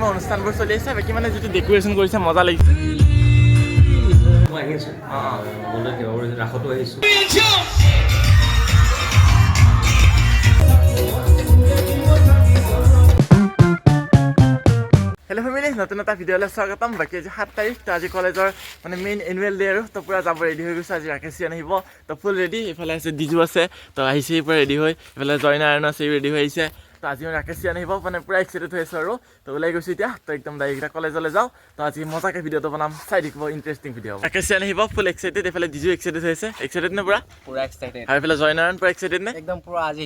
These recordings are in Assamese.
অনুষ্ঠানবোৰ চলি আছে বাকী মানে যিটো ডেকোৰেশ্যন কৰিছে মজা লাগিছে মই আহিছোঁ মন্দিৰত সেৱা কৰিছোঁ ৰাসতো আহিছোঁ হেল্ল' ফেমিলি নতুন এটা ভিডিঅ'লৈ স্বাগতম বাকী আজি 7 তাৰিখ তো আজি কলেজৰ মানে মেইন এনুৱেল ডে আৰু তো পূৰা যাব ৰেডি হৈ গৈছে আজি ৰাকেশ চিয়ান আহিব তো ফুল ৰেডি এইফালে আছে ডিজু আছে তো আহিছে পূৰা ৰেডি হৈ এইফালে জয়নাৰায়ণ আছে ৰেডি হৈ আহিছে তো আজি ৰাকেশ চিয়ান আহিব মানে পূৰা এক্সাইটেড হৈ আছোঁ আৰু তো ওলাই গৈছোঁ এতিয়া তো একদম ডাইৰেক্ট কলেজলৈ যাওঁ তো আজি মজাকৈ ভিডিঅ'টো বনাম চাই দেখিব ইণ্টাৰেষ্টিং ভিডিঅ' হ'ব ৰাকেশ চিয়ান আহিব ফুল এক্সাইটেড এইফালে ডিজু এক্সাইটেড হৈ আছে এক্সাইটেড নে পূৰা এক্সাইটেড আৰু এইফালে জয়নাৰায়ণ পূৰা এক্সাইটেড নে একদম পূৰা আজি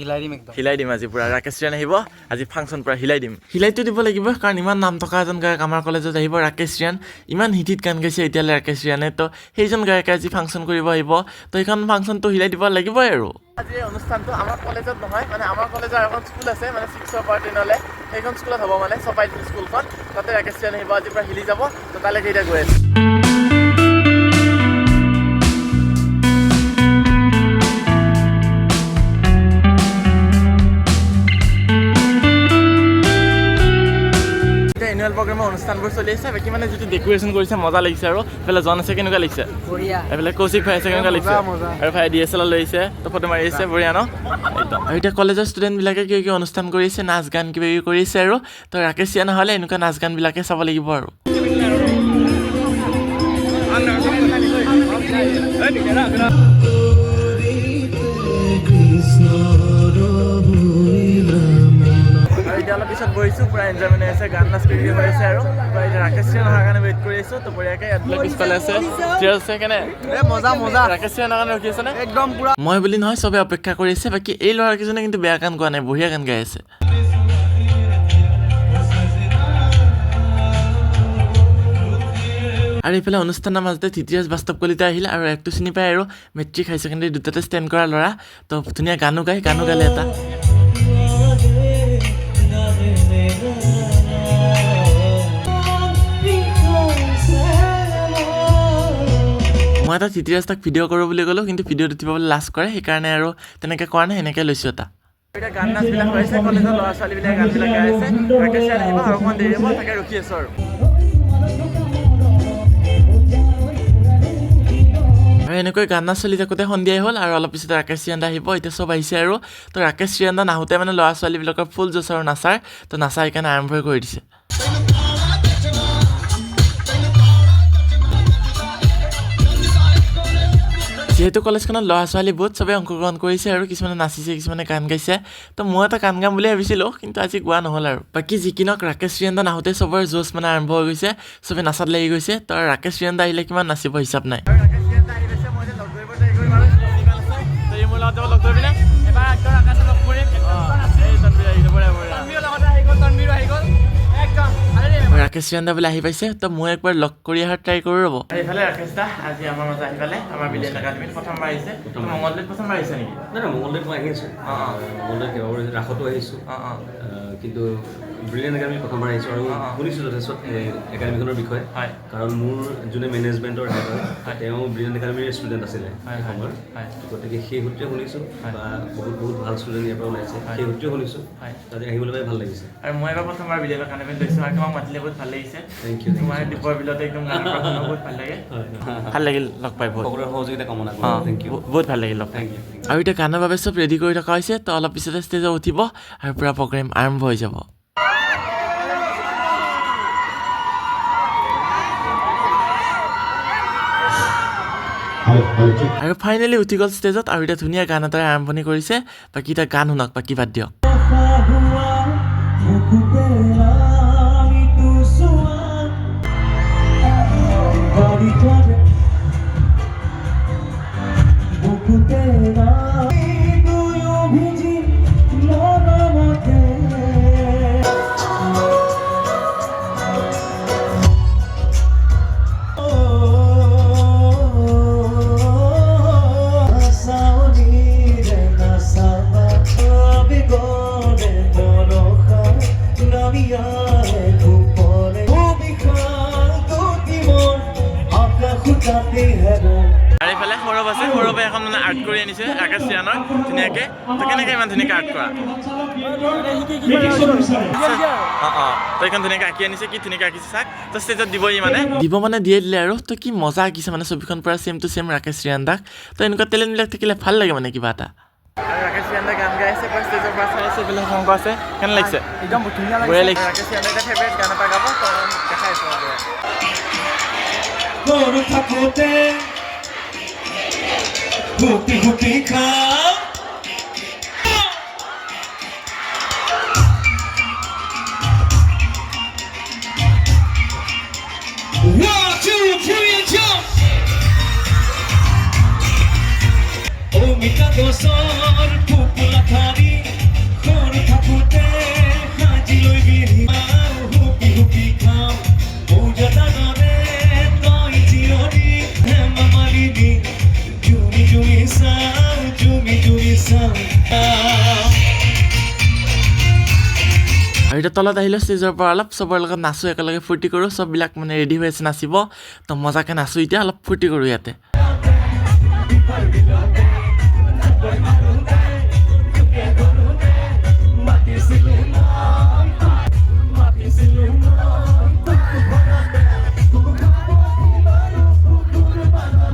হিলাই দিম আজি পূৰা ৰাকেশ চিয়ান আহিব আজি ফাংচন পূৰা হিলাই দিম হিলাইটো দিব লাগিব কাৰণ ইমান নাম থকা এজন গায়ক আমাৰ কলেজত আহিব ৰাকেশ চিয়ান ইমান হিটিত গান গাইছে এতিয়ালৈ ৰাকেশ চিয়ানে তো সেইজন গায়কে আজি ফাংচন কৰিব আহিব তো সেইখন ফাংচনটো হিলাই দিব লাগিবই আৰু আজি অনুষ্ঠানটো আমাৰ কলেজত নহয় মানে আমাৰ কলেজৰ এখন স্কুল আছে মানে 6ৰ পৰা 10লৈ সেইখন স্কুলত হ'ব মানে চপাই স্কুলখন তাতে ৰাকেশ চিয়ান আহিব আজিৰ পৰা হিলি যাব তো তালৈকে এতিয়া গৈ আছোঁ এনুৱেল প্ৰগ্ৰেমৰ অনুষ্ঠানবোৰ চলি আছে বাকী মানে যিটো ডেকোৰেশ্যন কৰিছে মজা লাগিছে আৰু এইফালে জন আছে কেনেকুৱা লাগিছে এইফালে কৌশিক ভাই আছে কেনেকুৱা লাগিছে আৰু ভাই DSLR লৈ আহিছে তো ফটো মাৰি আছে বঢ়িয়া ন একদম আৰু এতিয়া কলেজৰ ষ্টুডেণ্টবিলাকে কিবা কিবি অনুষ্ঠান কৰিছে নাচ গান কিবা কিবি কৰিছে আৰু তো ৰাকেশ চিয়ান নহ'লে এনেকুৱা নাচ গানবিলাকে চাব লাগিব আৰু এতিয়া অলপ পিছত বহিছোঁ পূৰা এনজয়মেণ্ট হৈ আছে গান নাচ কৰি হৈ আছে আৰু এতিয়া ৰাকেশ চিয়ান অহাৰ কাৰণে ৱেইট কৰি আছোঁ তো বঢ়িয়াকৈ ইয়াত পিছফালে আছে চিয়াৰ আছে কেনে মজা ৰাকেশ চিয়ানৰ কাৰণে ৰখি আছে নে একদম পূৰা মই বুলি নহয় চবে অপেক্ষা কৰি আছে বাকী এই ল'ৰাকেইজনে কিন্তু বেয়া গান গোৱা নাই বঢ়িয়া গান গাই আছে আৰু এইফালে অনুষ্ঠানৰ মাজতে TTS বাস্তৱ কলিতা আহিলে আৰু একটো চিনি পায় আৰু মেট্ৰিক হাই ছেকেণ্ডেৰী দুটাতে ষ্টেণ্ড কৰা ল'ৰা তো ধুনীয়া গানো গালে এটা মই এটা TTS তাক ভিডিঅ' কৰোঁ বুলি ক'লোঁ কিন্তু ভিডিঅ'টো উঠিবলৈ লাজ কৰে সেইকাৰণে আৰু তেনেকৈ কৰা নাই এনেকৈ লৈছোঁ এটা এতিয়া গান নাচবিলাক হৈ আছে কলেজৰ ল'ৰা ছোৱালীবিলাকে গানবিলাক গাই আছে ৰাকেশ চিয়ান আহিব আৰু অকণমান দেৰি হ'ব তাকে ৰখি আছোঁ আৰু এনেকৈ গান নাচ চলি থাকোঁতে সন্ধিয়াই হ'ল আৰু অলপ পিছতে ৰাকেশ চিয়ান আহিব এতিয়া চব আহিছে আৰু তো ৰাকেশ চিয়ান নাহোঁতে মানে ল'ৰা ছোৱালীবিলাকৰ ফুল জোচ আৰু নাচাৰ তো নাচা সেইকাৰণে আৰম্ভই কৰি দিছে যিহেতু কলেজখনত ল'ৰা ছোৱালী বহুত চবেই অংশগ্ৰহণ কৰিছে আৰু কিছুমানে নাচিছে কিছুমানে গান গাইছে তো মই এটা গান গাম বুলি ভাবিছিলোঁ কিন্তু আজি গোৱা নহ'ল আৰু বাকী যিকিনক ৰাকেশ চিয়ান নাহোঁতে চবৰে জোচ মানে আৰম্ভ হৈ গৈছে চবেই নাচাত লাগি গৈছে তো ৰাকেশ চিয়ান আহিলে কিমান নাচিব হিচাপ নাই ৰাকেশ চিয়ান বোলে আহি পাইছে তো মই একবাৰ লগ কৰি অহাৰ ট্ৰাই কৰোঁ ৰ'ব এইফালে ৰাকেশ দা আজি আমাৰ মাজত আহি পালে আমাৰ বিলিয়ন একাডেমীত প্ৰথমবাৰ আহিছে মংগলদৈত প্ৰথমবাৰ আহিছে নেকি নাই মংগলদৈত মই আহিছোঁ মংগলদৈত সেৱা কৰিছোঁ ৰাসতো আহিছোঁ কিন্তু ব্ৰিলিয়েণ্ট একাডেমী প্ৰথমবাৰ আহিছোঁ আৰু শুনিছোঁ যথেষ্ট একাডেমীখনৰ বিষয়ে কাৰণ মোৰ যোনে মেনেজমেণ্টৰ হেড হয় তেওঁ ব্ৰিলিয়েণ্ট একাডেমীৰ ষ্টুডেণ্ট আছিলে সময়ত গতিকে সেই সূত্ৰে শুনিছোঁ বা বহুত ভাল ষ্টুডেণ্ট ইয়াৰ পৰা ওলাইছে সেই সূত্ৰে শুনিছোঁ তাতে আহিবলৈ পাই ভাল লাগিছে আৰু মই এবাৰ প্ৰথমবাৰ বিলিয়ন একাডেমীত লৈছোঁ আৰু তোমাক মাতিলে বহুত ভাল লাগিছে থেংক ইউ তোমাৰ দীপৰ বিলতে একদম গান বহুত ভাল লাগে ভাল লাগিল লগ পাই বহুত সকলোৰে সহযোগিতা কামনা কৰোঁ থেংক ইউ বহুত ভাল লাগিল লগ পাই আৰু এতিয়া গানৰ বাবে চব ৰেডি কৰি থকা হৈছে তো অলপ পিছতে ষ্টেজত উঠিব আৰু পূৰা প্ৰগ্ৰেম আৰম্ভ হৈ যাব আৰু ফাইনেলি উঠি গ'ল ষ্টেজত আৰু এতিয়া ধুনীয়া গান এটাৰে আৰম্ভণি কৰিছে বাকী এতিয়া গান শুনক বাকী বাদ দিয়ক আৰু এইফালে সৌৰভ আছে সৌৰভে এখন মানে আৰ্ট কৰি আনিছে ৰাকেশ ৰিয়ানৰ ধুনীয়াকৈ তো কেনেকৈ ইমান ধুনীয়াকৈ আৰ্ট কৰা তো এইখন ধুনীয়াকৈ আঁকি আনিছে কি ধুনীয়াকৈ আঁকিছে চাক তো ষ্টেজত দিবই দিব মানে দিয়ে দিলে আৰু তো কি মজা আঁকিছে মানে ছবিখন পৰা same to same Rakesh Riyan দাক তো এনেকুৱা টেলেণ্টবিলাক থাকিলে ভাল লাগে মানে কিবা এটা আৰু ৰাকেশ ৰিয়ান দাই গান গাই আছে পৰা ষ্টেজৰ পৰা চাই আছে এইবিলাক সংগ আছে কেনে লাগিছে একদম ধুনীয়া লাগিছে ৰাকেশ ৰিয়ান দাই ফেভাৰিট গান এটা গাব তো দেখাই আছোঁ গৰু থাকোঁতে হুটি হুটি খাওঁ One, two, three, jump! Omika dosor pupula khari khori thakute haji loi biri hupi hupi kham pujata dore toi jironi hemamalini jumi jumi sao আৰু এতিয়া তলত আহিলোঁ ষ্টেজৰ পৰা অলপ চবৰ লগত নাচোঁ একেলগে ফূৰ্তি কৰোঁ চববিলাক মানে ৰেডি হৈ আছে নাচিব তো মজাকৈ নাচোঁ এতিয়া অলপ ফূৰ্তি কৰোঁ ইয়াতে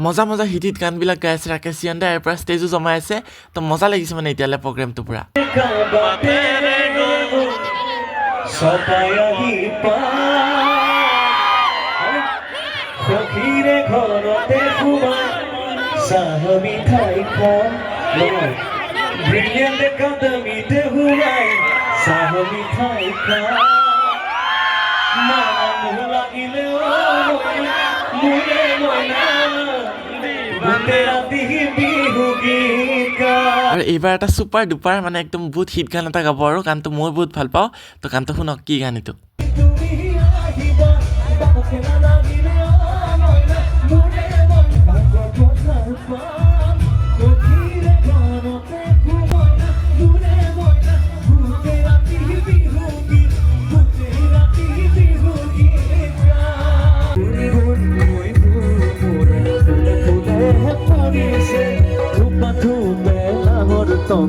মজা মজা হিট গানবিলাক গাই আছে ৰাকেশ ৰিয়ান দাই ইয়াৰ পৰা ষ্টেজো জমাই আছে তো মজা লাগিছে মানে এতিয়ালৈ প্ৰগ্ৰেমটো পুৰা সপায়াহি সখীৰে ঘৰতে সোমাই চাহ মিঠাই খাম ব্ৰিলিয়েণ্ট একাডেমীতে সোমাই চাহ মিঠাই খাম মানুহ লাগিলে মোৰে মইনা গোটেই ৰাতি বিহু গীত গাম আৰু এইবাৰ এটা ছুপাৰ ডুপাৰ মানে একদম বহুত হিট গান এটা গাব আৰু গানটো মই বহুত ভাল পাওঁ তো গানটো শুনক কি গান এইটো তুমি আহিবা বাবকে নালাগিলে মইনা মোৰে মইনা কথা পাম সখীৰে ঘৰতে সোমাই মোৰে মইনা গোটেই ৰাতি বিহু গীত গোটেই ৰাতি বিহু গীত গাম মই ফুলে পৰিছে থোপা থোপে লাহৰ তম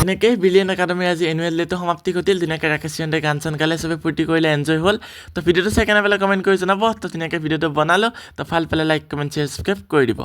এনেকৈ ব্ৰিলিয়েণ্ট একাডেমীৰ আজি এনুৱেল ডেটো সমাপ্তি ঘটিল ধুনীয়াকৈ ৰাকেশ ৰিয়ান দাই গান চান গালে চবে ফূৰ্তি কৰিলে এনজয় হ'ল তো ভিডিঅ'টো চাই কেনে পেলাই কমেণ্ট কৰি জনাব তো ধুনীয়াকৈ ভিডিঅ'টো বনালোঁ তো ভাল পালে লাইক কমেণ্ট শ্বেয়াৰ ছাবস্ক্ৰাইব কৰি দিব